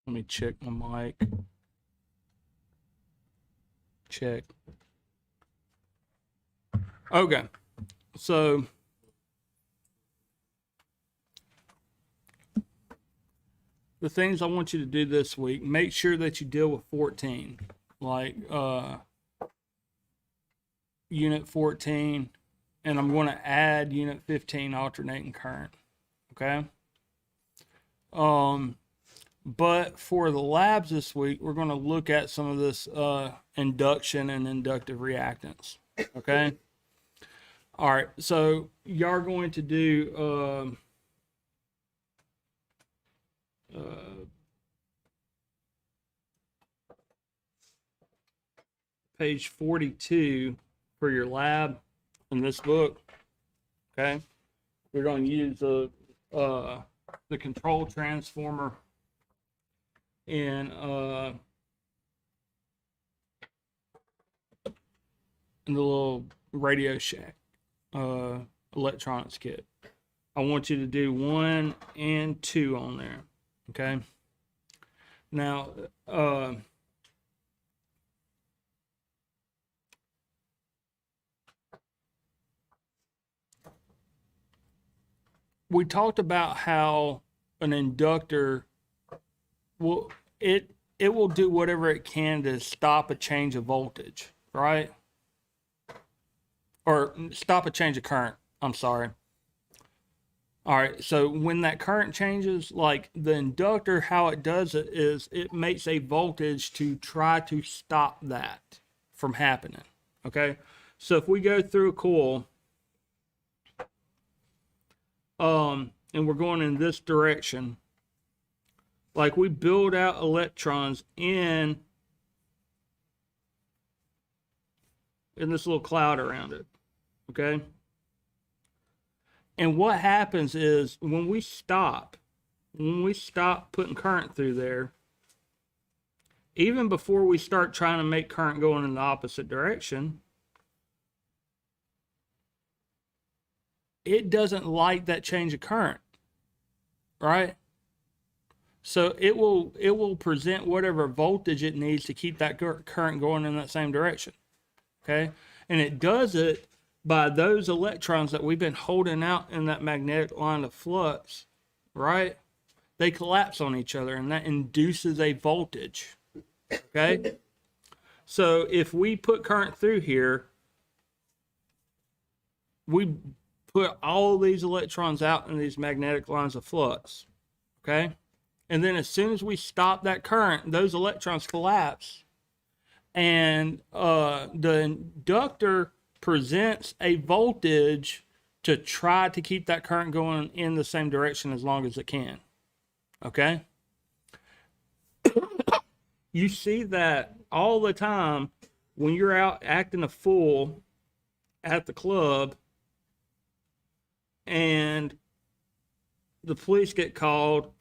Let me check my mic. Check. Okay. So the things I want you to do this week, make sure that you deal with 14. Like unit 14, and I'm going to add unit 15 alternating current. Okay. But for the labs this week, we're going to look at some of this induction and inductive reactance. Okay. All right. So y'all are going to do page 42 for your lab in this book. Okay. We're going to use the control transformer in the little Radio Shack electronics kit. I want you to do 1 and 2 on there. Okay. Now, we talked about how an inductor will it will do whatever it can to stop a change of voltage, right? Or stop a change of current. I'm sorry. All right, so when that current changes, like the inductor, how it does it is it makes a voltage to try to stop that from happening. Okay, so if we go through a coil, and we're going in this direction, like we build out electrons in this little cloud around it. Okay. And what happens is when we stop putting current through there, even before we start trying to make current going in the opposite direction, it doesn't like that change of current, right? So it will present whatever voltage it needs to keep that current going in that same direction. Okay. And it does it by those electrons that we've been holding out in that magnetic line of flux, right? They collapse on each other and that induces a voltage. Okay. So if we put current through here, we put all these electrons out in these magnetic lines of flux. Okay. And then as soon as we stop that current, those electrons collapse. And the inductor presents a voltage to try to keep that current going in the same direction as long as it can. Okay? You see that all the time when you're out acting a fool at the club and the police get called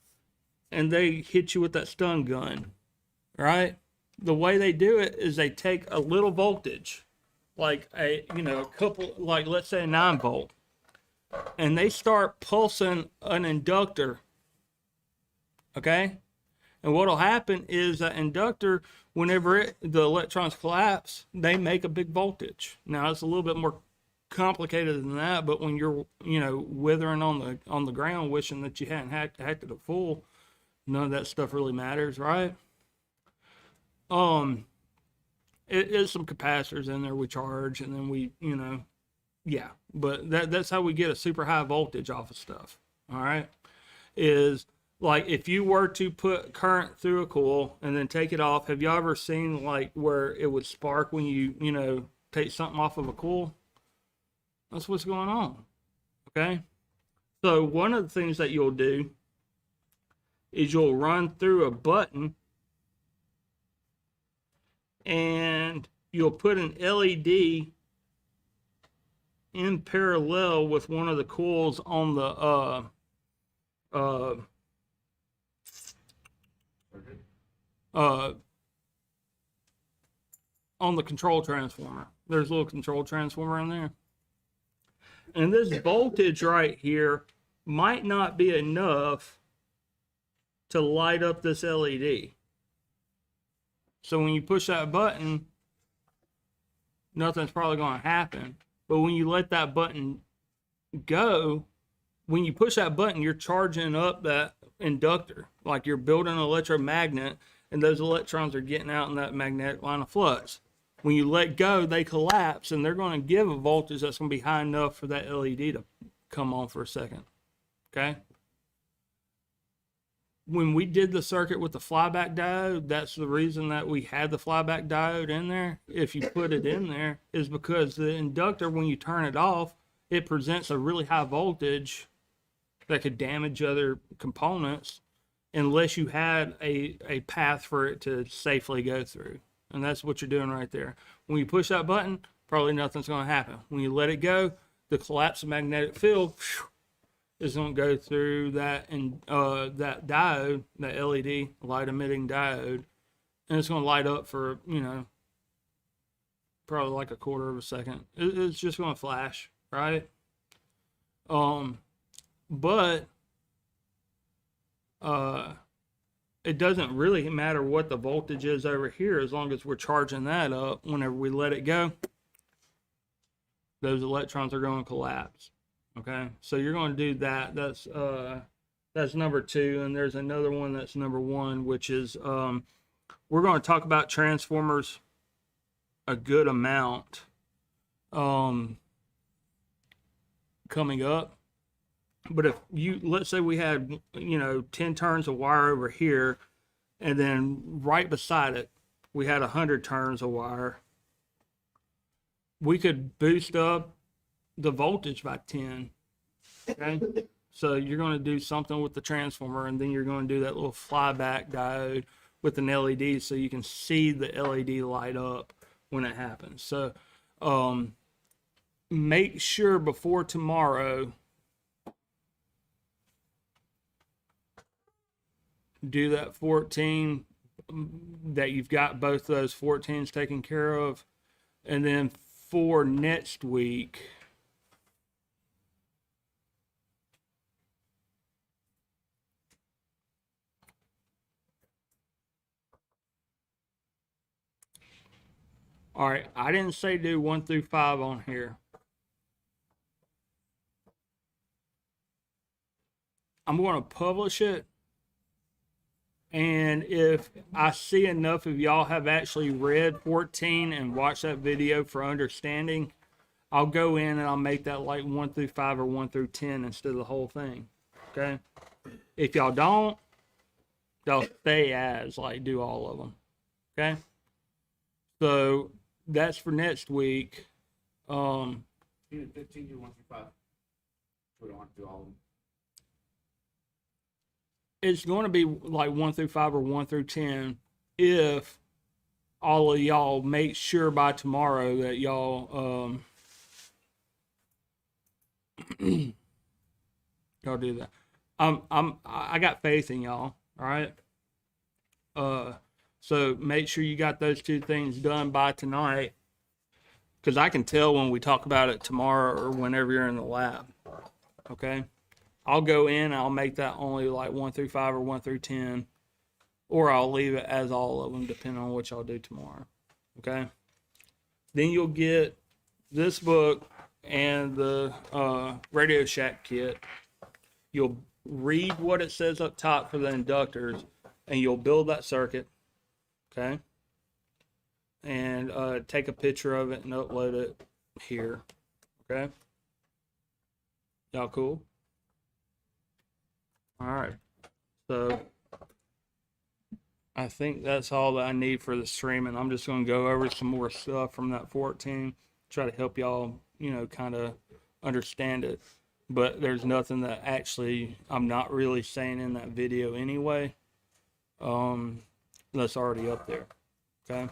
and they hit you with that stun gun, right? The way they do it is they take a little voltage, like a couple, like let's say a 9 volt, and they start pulsing an inductor. Okay, and what'll happen is that inductor, whenever the electrons collapse, they make a big voltage. Now it's a little bit more complicated than that, but when you're withering on the ground, wishing that you hadn't acted a fool, none of that stuff really matters, right? It is some capacitors in there we charge, and then we, yeah, but that's how we get a super high voltage off of stuff. All right, is like if you were to put current through a coil and then take it off. Have you ever seen like where it would spark when you take something off of a coil? That's what's going on. Okay, so one of the things that you'll do is you'll run through a button and you'll put an LED in parallel with one of the coils on the on the control transformer. There's a little control transformer in there. And this voltage right here might not be enough to light up this LED. So when you push that button, nothing's probably going to happen. But when you let that button go, when you push that button, you're charging up that inductor. Like you're building an electromagnet, and those electrons are getting out in that magnetic line of flux. When you let go, they collapse, and they're going to give a voltage that's going to be high enough for that LED to come on for a second. Okay? When we did the circuit with the flyback diode, that's the reason that we had the flyback diode in there. If you put it in there, is because the inductor, when you turn it off, it presents a really high voltage that could damage other components unless you had a path for it to safely go through. And that's what you're doing right there. When you push that button, probably nothing's going to happen. When you let it go, the collapse of magnetic field is going to go through that, and that diode, that LED, light emitting diode, and it's going to light up for, you know, probably like a quarter of a second. It's just going to flash, right? But it doesn't really matter what the voltage is over here as long as we're charging that up. Whenever we let it go, those electrons are going to collapse. Okay, so you're going to do that. That's number 2, and there's another one that's number 1, which is we're going to talk about transformers a good amount coming up. But if you, let's say we had, you know, 10 turns of wire over here, and then right beside it, we had 100 turns of wire, we could boost up the voltage by 10. Okay? So you're going to do something with the transformer, and then you're going to do that little flyback diode with an LED so you can see the LED light up when it happens. So make sure before tomorrow, do that 14, that you've got both those 14s taken care of. And then for next week, all right, I didn't say do 1 through 5 on here. I'm going to publish it. And if I see enough of y'all have actually read 14 and watched that video for understanding, I'll go in and I'll make that like 1 through 5 or 1 through 10 instead of the whole thing. Okay? If y'all don't, they'll stay as, like, do all of them. Okay? So that's for next week. 15 do 1 through 5. We don't want to do all of them. It's going to be like 1 through 5 or 1 through 10 if all of y'all make sure by tomorrow that y'all y'all do that. I got faith in y'all. All right. So make sure you got those 2 things done by tonight, because I can tell when we talk about it tomorrow or whenever you're in the lab. Okay. I'll go in and I'll make that only like 1 through 5 or 1 through 10, or I'll leave it as all of them depending on what y'all do tomorrow. Okay. Then you'll get this book and the Radio Shack kit. You'll read what it says up top for the inductors, and you'll build that circuit. Okay. And take a picture of it and upload it here. Okay. Y'all cool? All right. So I think that's all that I need for the streaming. I'm just going to go over some more stuff from that 14, try to help y'all, you know, kind of understand it. But there's nothing that actually I'm not really saying in that video anyway. That's already up there. Okay.